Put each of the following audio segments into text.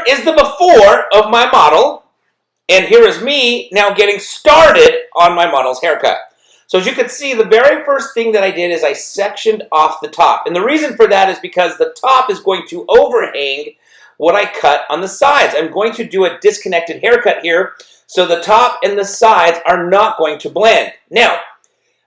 here is the before of my model, and here is me now getting started on my model's haircut. So as you can see, the very first thing that I did is I sectioned off the top. And the reason for that is because the top is going to overhang what I cut on the sides. I'm going to do a disconnected haircut here, so the top and the sides are not going to blend. Now,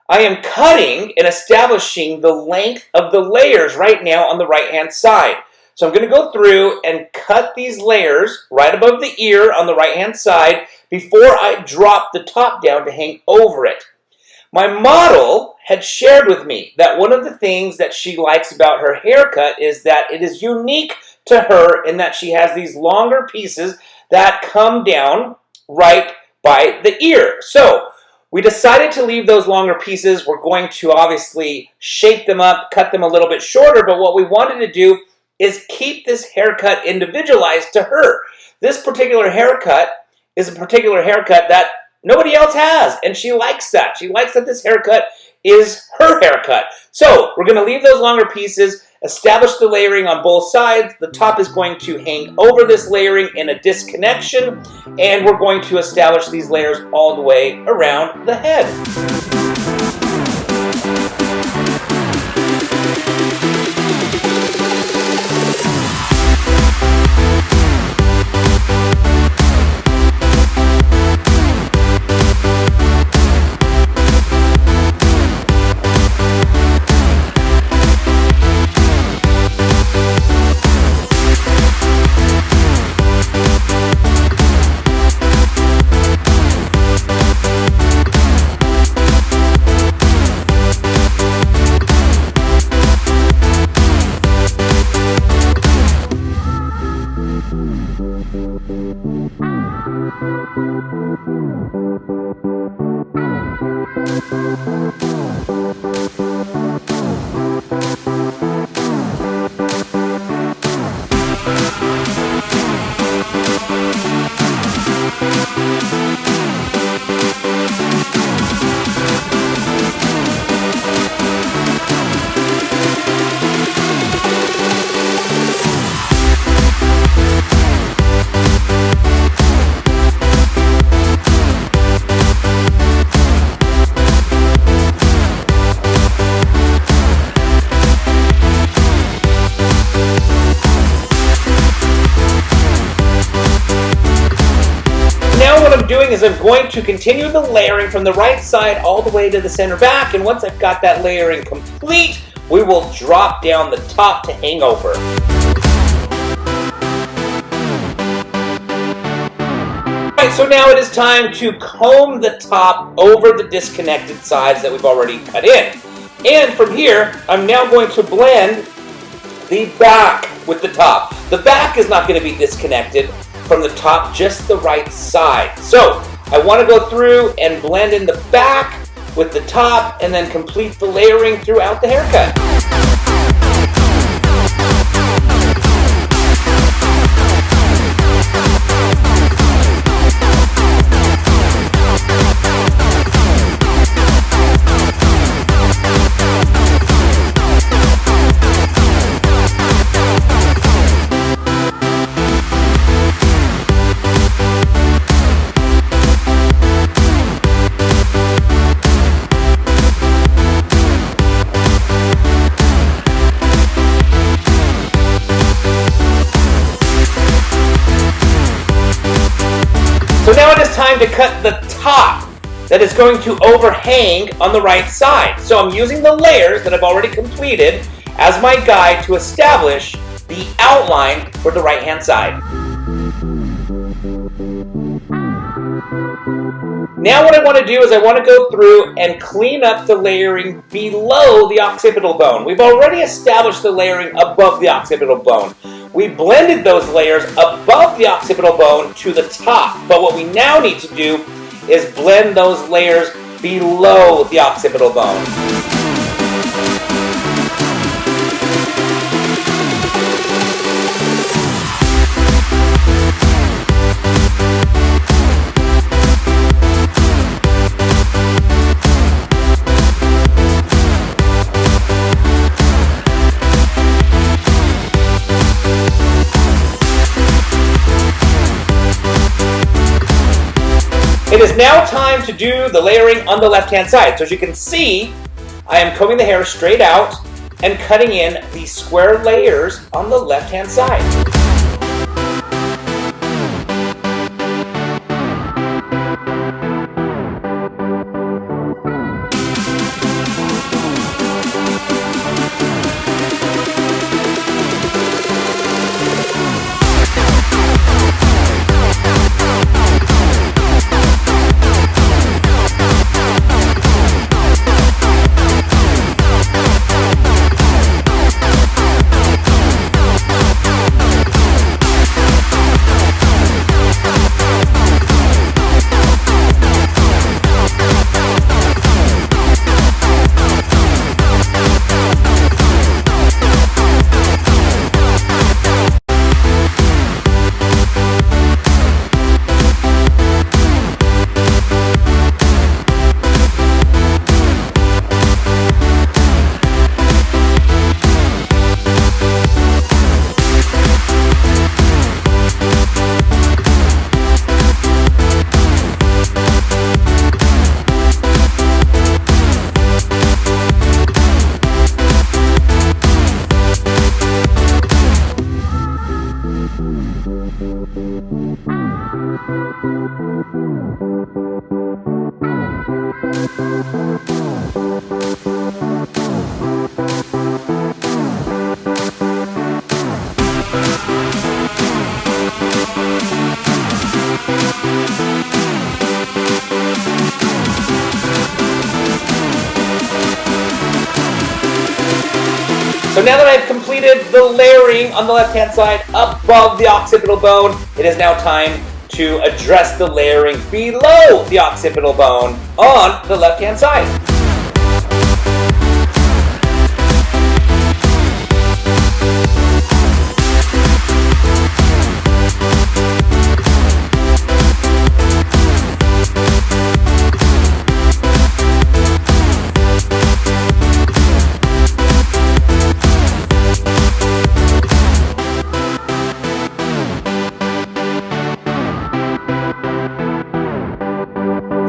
I am cutting and establishing the length of the layers right now on the right-hand side. So I'm going to go through and cut these layers right above the ear on the right-hand side before I drop the top down to hang over it. My model had shared with me that one of the things that she likes about her haircut is that it is unique to her in that she has these longer pieces that come down right by the ear. So we decided to leave those longer pieces. We're going to obviously shape them up, cut them a little bit shorter, but what we wanted to do is keep this haircut individualized to her. This particular haircut is a particular haircut that nobody else has, and she likes that. She likes that this haircut is her haircut. So we're going to leave those longer pieces, establish the layering on both sides. The top is going to hang over this layering in a disconnection, and we're going to establish these layers all the way around the head. Doing is I'm going to continue the layering from the right side all the way to the center back, and once I've got that layering complete, we will drop down the top to hang over. Alright, so now it is time to comb the top over the disconnected sides that we've already cut in. And from here, I'm now going to blend the back with the top. The back is not going to be disconnected from the top, just the right side. So I want to go through and blend in the back with the top and then complete the layering throughout the haircut. So now it is time to cut the top that is going to overhang on the right side. So I'm using the layers that I've already completed as my guide to establish the outline for the right-hand side. Now what I want to do is I want to go through and clean up the layering below the occipital bone. We've already established the layering above the occipital bone. We blended those layers above the occipital bone to the top, but what we now need to do is blend those layers below the occipital bone. it is now time to do the layering on the left-hand side. So as you can see, I am combing the hair straight out and cutting in the square layers on the left-hand side. So now that I've completed the layering on the left-hand side above the occipital bone, it is now time to address the layering below the occipital bone on the left-hand side.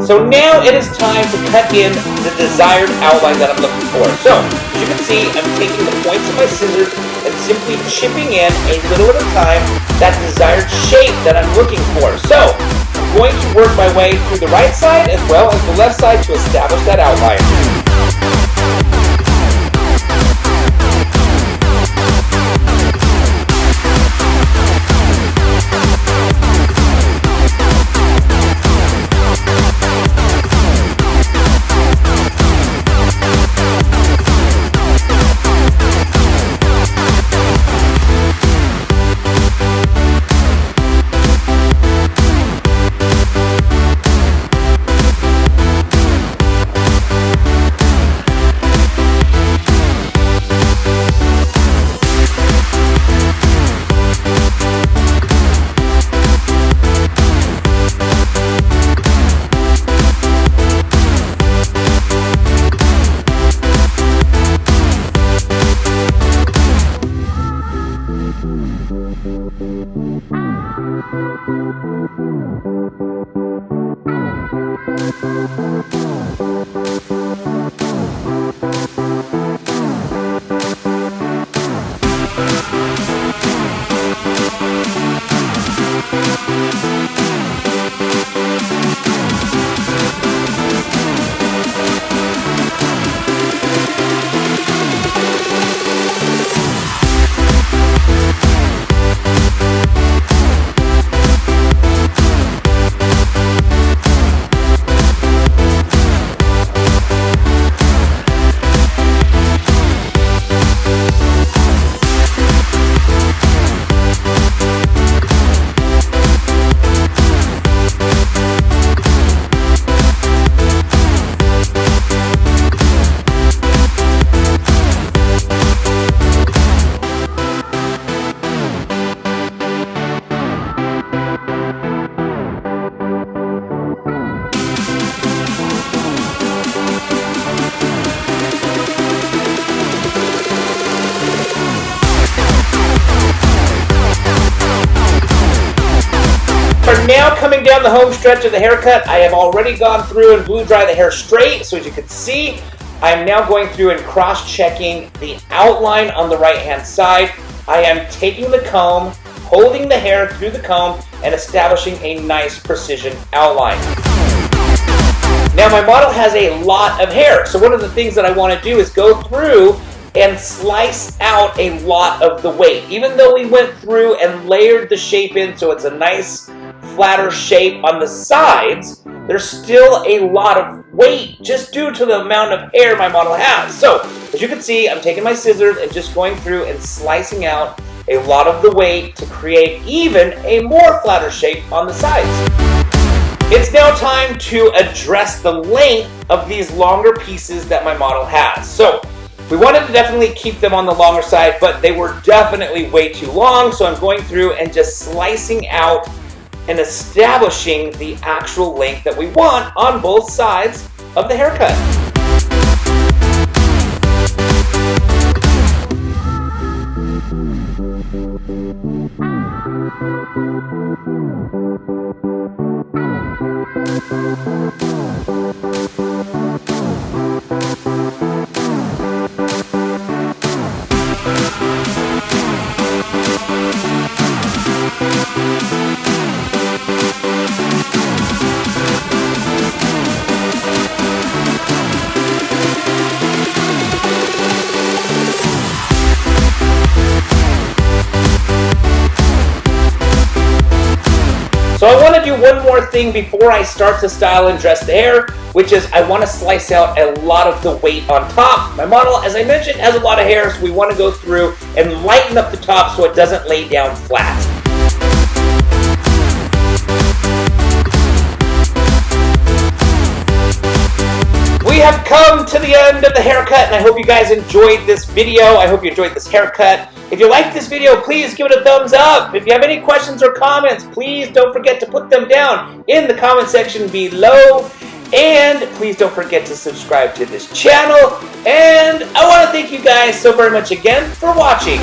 So now it is time to cut in the desired outline that I'm looking for. So, as you can see, I'm taking the points of my scissors and simply chipping in a little at a time that desired shape that I'm looking for. So, I'm going to work my way through the right side as well as the left side to establish that outline. now coming down the home stretch of the haircut. I have already gone through and blew dry the hair straight, so as you can see, I'm now going through and cross-checking the outline on the right-hand side. I am taking the comb, holding the hair through the comb, and establishing a nice precision outline. Now my model has a lot of hair, so one of the things that I want to do is go through and slice out a lot of the weight. Even though we went through and layered the shape in so it's a nice flatter shape on the sides, there's still a lot of weight just due to the amount of hair my model has. So as you can see, I'm taking my scissors and just going through and slicing out a lot of the weight to create even a more flatter shape on the sides. It's now time to address the length of these longer pieces that my model has. So we wanted to definitely keep them on the longer side, but they were definitely way too long, so I'm going through and just slicing out and establishing the actual length that we want on both sides of the haircut. So I want to do one more thing before I start to style and dress the hair, which is I want to slice out a lot of the weight on top. My model, as I mentioned, has a lot of hair, so we want to go through and lighten up the top so it doesn't lay down flat. We have come to the end of the haircut, and I hope you guys enjoyed this video. I hope you enjoyed this haircut. If you liked this video, please give it a thumbs up. If you have any questions or comments, please don't forget to put them down in the comment section below. And please don't forget to subscribe to this channel. And I want to thank you guys so very much again for watching.